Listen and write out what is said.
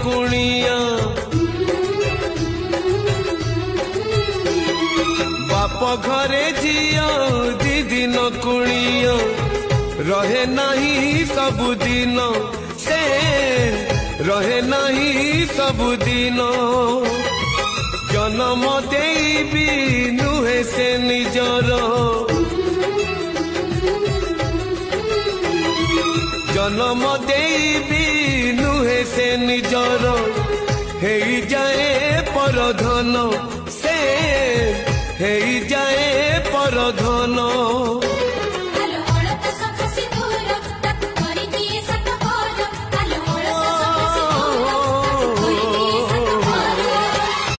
कुणिया बाप घरे झिया दी दिन कुणिया रहे नहीं सबुदिन से रहे नहीं सबुदिन जन्म देवी नुहे से निजर जन्म देवी नुहे से निजर हे जाए परधन से हे जाए परधन।